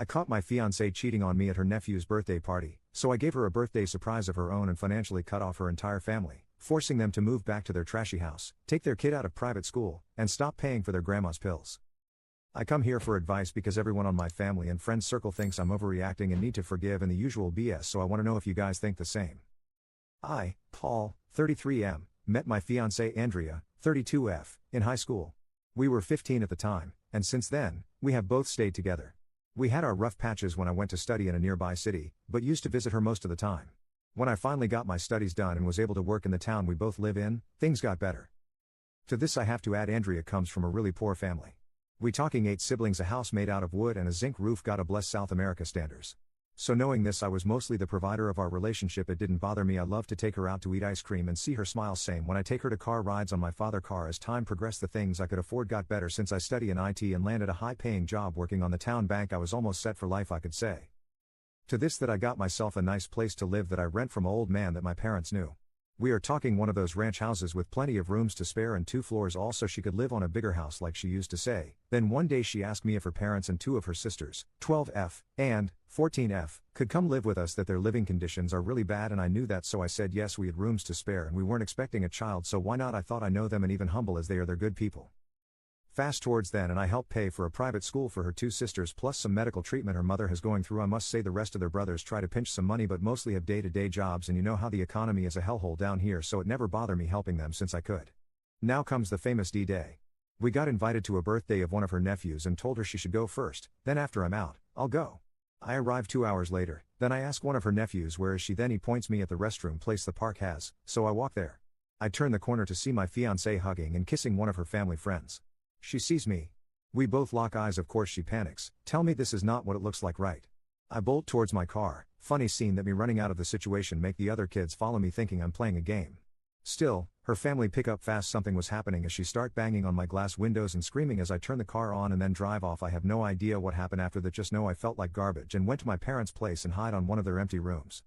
I caught my fiancée cheating on me at her nephew's birthday party, so I gave her a birthday surprise of her own and financially cut off her entire family, forcing them to move back to their trashy house, take their kid out of private school, and stop paying for their grandma's pills. I come here for advice because everyone on my family and friends circle thinks I'm overreacting and need to forgive and the usual BS, so I want to know if you guys think the same. I, Paul, 33M, met my fiancée Andrea, 32F, in high school. We were 15 at the time, and since then, we have both stayed together. We had our rough patches when I went to study in a nearby city, but used to visit her most of the time. When I finally got my studies done and was able to work in the town we both live in, things got better. To this I have to add Andrea comes from a really poor family. We talking 8 siblings, a house made out of wood and a zinc roof, gotta bless South America standards. So knowing this, I was mostly the provider of our relationship. It didn't bother me. I loved to take her out to eat ice cream and see her smile. Same when I take her to car rides on my father car. As time progressed, the things I could afford got better. Since I study in IT and landed a high-paying job working on the town bank, I was almost set for life, I could say. To this that I got myself a nice place to live that I rent from an old man that my parents knew. We are talking one of those ranch houses with plenty of rooms to spare and 2 floors all, so she could live on a bigger house like she used to say. Then one day she asked me if her parents and 2 of her sisters, 12F and 14F, could come live with us, that their living conditions are really bad, and I knew that, so I said yes. We had rooms to spare and we weren't expecting a child, so why not? I thought I know them, and even humble as they are, they're good people. Fast towards then, and I helped pay for a private school for her 2 sisters plus some medical treatment her mother has going through. I must say the rest of their brothers try to pinch some money but mostly have day-to-day jobs, and you know how the economy is a hellhole down here, so it never bothered me helping them since I could. Now comes the famous D-Day. We got invited to a birthday of one of her nephews and told her she should go first, then after I'm out, I'll go. I arrived 2 hours later, then I ask one of her nephews where is she, then he points me at the restroom place the park has, so I walk there. I turn the corner to see my fiancée hugging and kissing one of her family friends. She sees me. We both lock eyes. Of course she panics, tell me this is not what it looks like, right? I bolt towards my car. Funny scene that me running out of the situation make the other kids follow me thinking I'm playing a game. Still, her family pick up fast something was happening as she start banging on my glass windows and screaming as I turn the car on and then drive off. I have no idea what happened after that, just know I felt like garbage and went to my parents' place and hide on one of their empty rooms.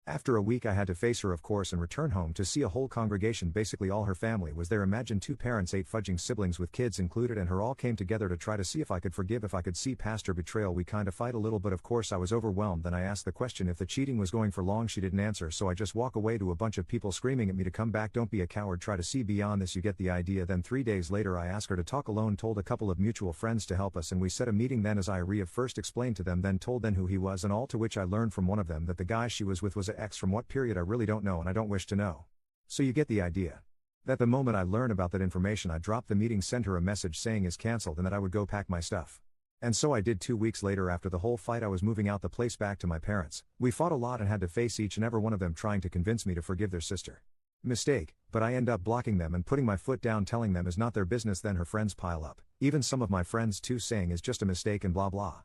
After a week I had to face her of course and return home to see a whole congregation, basically all her family was there. Imagine 2 parents, 8 fudging siblings with kids included, and her all came together to try to see if I could forgive, if I could see past her betrayal. We kinda fight a little, but of course I was overwhelmed. Then I asked the question if the cheating was going for long. She didn't answer, so I just walk away to a bunch of people screaming at me to come back. Don't be a coward, try to see beyond this, you get the idea. Then 3 days later I asked her to talk alone, told a couple of mutual friends to help us, and we set a meeting. Then as I first explained to them, then told them who he was and all, to which I learned from one of them that the guy she was with was an ex. From what period I really don't know and I don't wish to know. So you get the idea. That the moment I learned about that information I dropped the meeting, sent her a message saying is cancelled and that I would go pack my stuff. And so I did. 2 weeks later, after the whole fight, I was moving out the place back to my parents. We fought a lot and had to face each and every one of them trying to convince me to forgive their sister. Mistake, but I end up blocking them and putting my foot down, telling them is not their business. Then her friends pile up, even some of my friends too, saying is just a mistake and blah blah.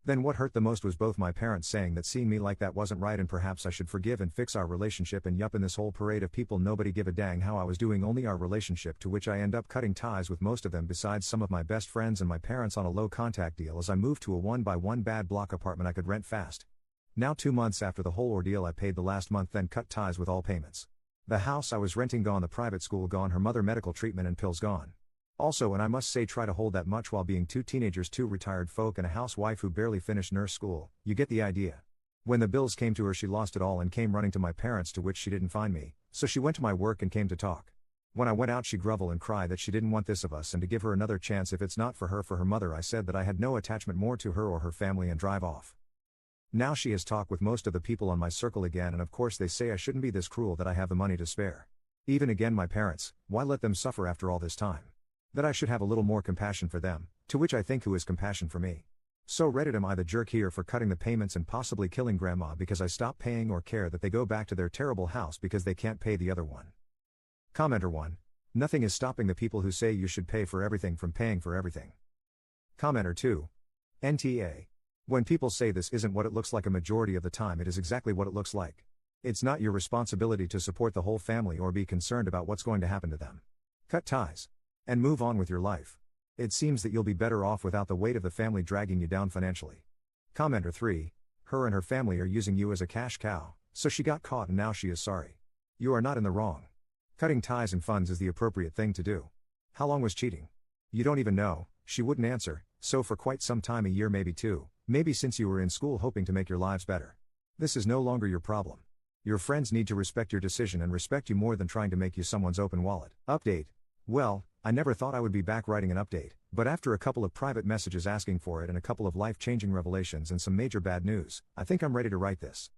Then what hurt the most was both my parents saying that seeing me like that wasn't right and perhaps I should forgive and fix our relationship, and yup, in this whole parade of people nobody give a dang how I was doing, only our relationship, to which I end up cutting ties with most of them besides some of my best friends and my parents on a low contact deal as I moved to a 1-by-1 bad block apartment I could rent fast. Now 2 months after the whole ordeal I paid the last month, then cut ties with all payments. The house I was renting gone, the private school gone, her mother medical treatment and pills gone. Also, and I must say, try to hold that much while being 2 teenagers, 2 retired folk and a housewife who barely finished nurse school, you get the idea. When the bills came to her she lost it all and came running to my parents, to which she didn't find me, so she went to my work and came to talk. When I went out she groveled and cried that she didn't want this of us and to give her another chance if it's not for her mother. I said that I had no attachment more to her or her family and drive off. Now she has talked with most of the people on my circle again, and of course they say I shouldn't be this cruel, that I have the money to spare. Even again my parents, why let them suffer after all this time? That I should have a little more compassion for them, to which I think who is compassion for me? So Reddit, am I the jerk here for cutting the payments and possibly killing grandma because I stopped paying, or care that they go back to their terrible house because they can't pay the other one? Commenter 1. Nothing is stopping the people who say you should pay for everything from paying for everything. Commenter 2. NTA. When people say this isn't what it looks like, a majority of the time it is exactly what it looks like. It's not your responsibility to support the whole family or be concerned about what's going to happen to them. Cut ties. And move on with your life. It seems that you'll be better off without the weight of the family dragging you down financially. Commenter 3. Her and her family are using you as a cash cow, so she got caught and now she is sorry. You are not in the wrong. Cutting ties and funds is the appropriate thing to do. How long was cheating? You don't even know. She wouldn't answer, so for quite some time, a year maybe 2, Maybe since you were in school hoping to make your lives better. This is no longer your problem. Your friends need to respect your decision and respect you more than trying to make you someone's open wallet. Update. Well, I never thought I would be back writing an update, but after a couple of private messages asking for it and a couple of life-changing revelations and some major bad news, I think I'm ready to write this.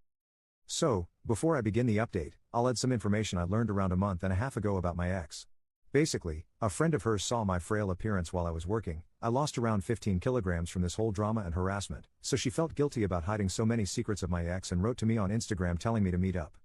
So, before I begin the update, I'll add some information I learned around a month and a half ago about my ex. Basically, a friend of hers saw my frail appearance while I was working. I lost around 15 kilograms from this whole drama and harassment, so she felt guilty about hiding so many secrets of my ex and wrote to me on Instagram telling me to meet up.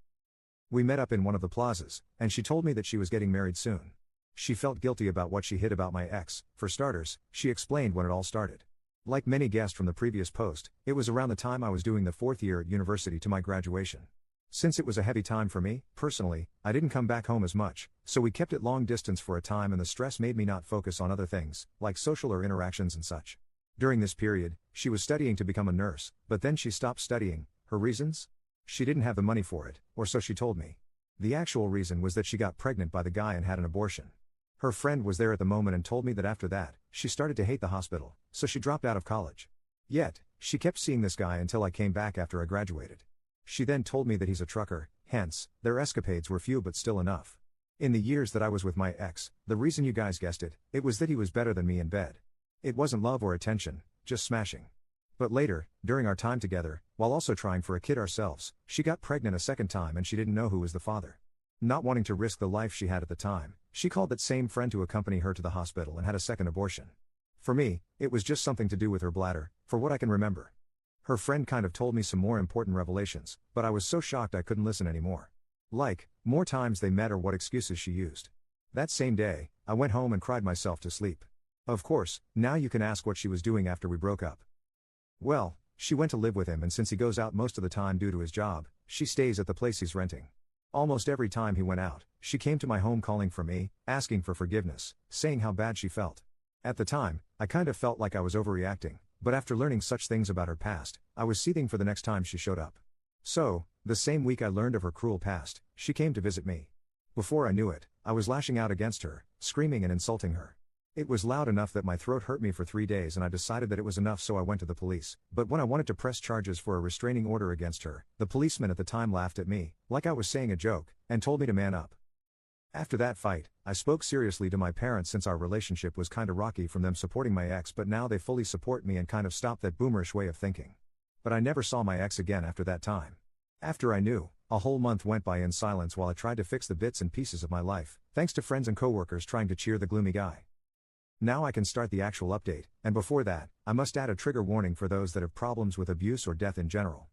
We met up in one of the plazas, and she told me that she was getting married soon. She felt guilty about what she hid about my ex. For starters, she explained when it all started. Like many guessed from the previous post, it was around the time I was doing the 4th year at university to my graduation. Since it was a heavy time for me, personally, I didn't come back home as much, so we kept it long distance for a time and the stress made me not focus on other things, like social or interactions and such. During this period, she was studying to become a nurse, but then she stopped studying. Her reasons? She didn't have the money for it, or so she told me. The actual reason was that she got pregnant by the guy and had an abortion. Her friend was there at the moment and told me that after that, she started to hate the hospital, so she dropped out of college. Yet, she kept seeing this guy until I came back after I graduated. She then told me that he's a trucker, hence, their escapades were few but still enough. In the years that I was with my ex, the reason you guys guessed it, it was that he was better than me in bed. It wasn't love or attention, just smashing. But later, during our time together, while also trying for a kid ourselves, she got pregnant a second time and she didn't know who was the father. Not wanting to risk the life she had at the time, she called that same friend to accompany her to the hospital and had a second abortion. For me, it was just something to do with her bladder, for what I can remember. Her friend kind of told me some more important revelations, but I was so shocked I couldn't listen anymore. Like, more times they met or what excuses she used. That same day, I went home and cried myself to sleep. Of course, now you can ask what she was doing after we broke up. Well, she went to live with him and since he goes out most of the time due to his job, she stays at the place he's renting. Almost every time he went out, she came to my home calling for me, asking for forgiveness, saying how bad she felt. At the time, I kind of felt like I was overreacting. But after learning such things about her past, I was seething for the next time she showed up. So, the same week I learned of her cruel past, she came to visit me. Before I knew it, I was lashing out against her, screaming and insulting her. It was loud enough that my throat hurt me for 3 days and I decided that it was enough so I went to the police. But when I wanted to press charges for a restraining order against her, the policeman at the time laughed at me, like I was saying a joke, and told me to man up. After that fight, I spoke seriously to my parents since our relationship was kinda rocky from them supporting my ex but now they fully support me and kind of stopped that boomerish way of thinking. But I never saw my ex again after that time. After I knew, a whole month went by in silence while I tried to fix the bits and pieces of my life, thanks to friends and coworkers trying to cheer the gloomy guy. Now I can start the actual update, and before that, I must add a trigger warning for those that have problems with abuse or death in general.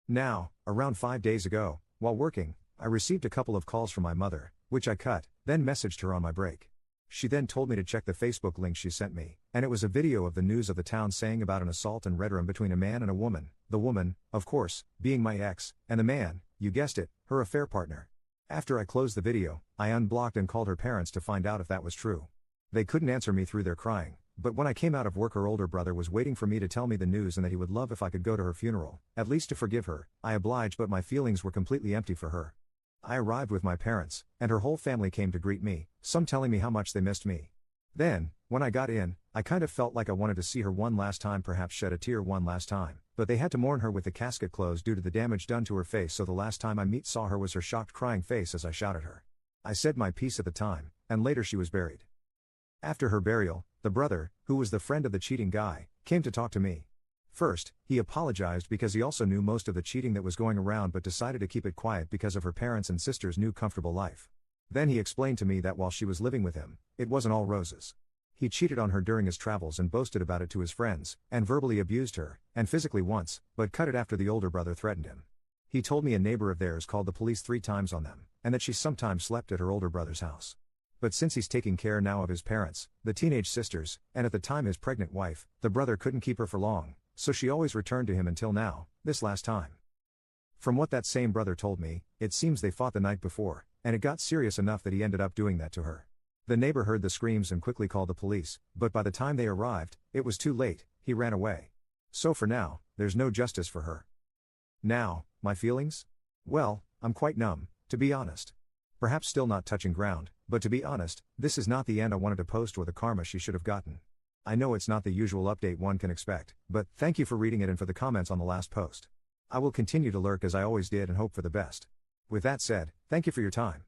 Now, around 5 days ago, while working, I received a couple of calls from my mother, which I cut, then messaged her on my break. She then told me to check the Facebook link she sent me, and it was a video of the news of the town saying about an assault and red room between a man and a woman, the woman, of course, being my ex, and the man, you guessed it, her affair partner. After I closed the video, I unblocked and called her parents to find out if that was true. They couldn't answer me through their crying, but when I came out of work her older brother was waiting for me to tell me the news and that he would love if I could go to her funeral, at least to forgive her. I obliged but my feelings were completely empty for her. I arrived with my parents, and her whole family came to greet me, some telling me how much they missed me. Then, when I got in, I kind of felt like I wanted to see her one last time, perhaps shed a tear one last time, but they had to mourn her with the casket closed due to the damage done to her face, so the last time I saw her was her shocked crying face as I shouted her. I said my piece at the time, and later she was buried. After her burial, the brother, who was the friend of the cheating guy, came to talk to me. First, he apologized because he also knew most of the cheating that was going around but decided to keep it quiet because of her parents' and sister's new comfortable life. Then he explained to me that while she was living with him, it wasn't all roses. He cheated on her during his travels and boasted about it to his friends, and verbally abused her, and physically once, but cut it after the older brother threatened him. He told me a neighbor of theirs called the police 3 times on them, and that she sometimes slept at her older brother's house. But since he's taking care now of his parents, the teenage sisters, and at the time his pregnant wife, the brother couldn't keep her for long, so she always returned to him until now, this last time. From what that same brother told me, it seems they fought the night before, and it got serious enough that he ended up doing that to her. The neighbor heard the screams and quickly called the police, but by the time they arrived, it was too late, he ran away. So for now, there's no justice for her. Now, my feelings? Well, I'm quite numb, to be honest. Perhaps still not touching ground, but to be honest, this is not the end I wanted to post or the karma she should have gotten. I know it's not the usual update one can expect, but thank you for reading it and for the comments on the last post. I will continue to lurk as I always did and hope for the best. With that said, thank you for your time.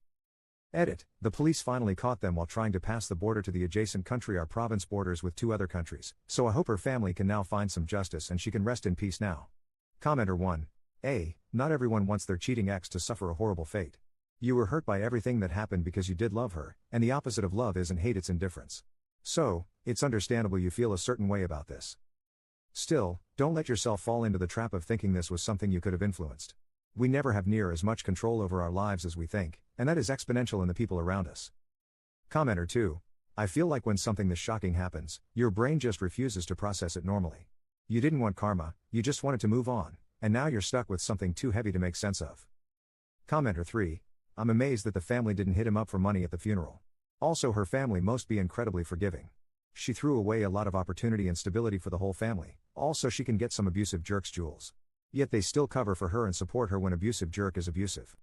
Edit. The police finally caught them while trying to pass the border to the adjacent country. Our province borders with 2 other countries, so I hope her family can now find some justice and she can rest in peace now. Commenter 1. Not everyone wants their cheating ex to suffer a horrible fate. You were hurt by everything that happened because you did love her, and the opposite of love isn't hate, it's indifference. So, it's understandable you feel a certain way about this. Still, don't let yourself fall into the trap of thinking this was something you could have influenced. We never have near as much control over our lives as we think, and that is exponential in the people around us. Commenter 2. I feel like when something this shocking happens, your brain just refuses to process it normally. You didn't want karma, you just wanted to move on, and now you're stuck with something too heavy to make sense of. Commenter 3. I'm amazed that the family didn't hit him up for money at the funeral. Also, her family must be incredibly forgiving. She threw away a lot of opportunity and stability for the whole family, also she can get some abusive jerks' jewels. Yet they still cover for her and support her when abusive jerk is abusive.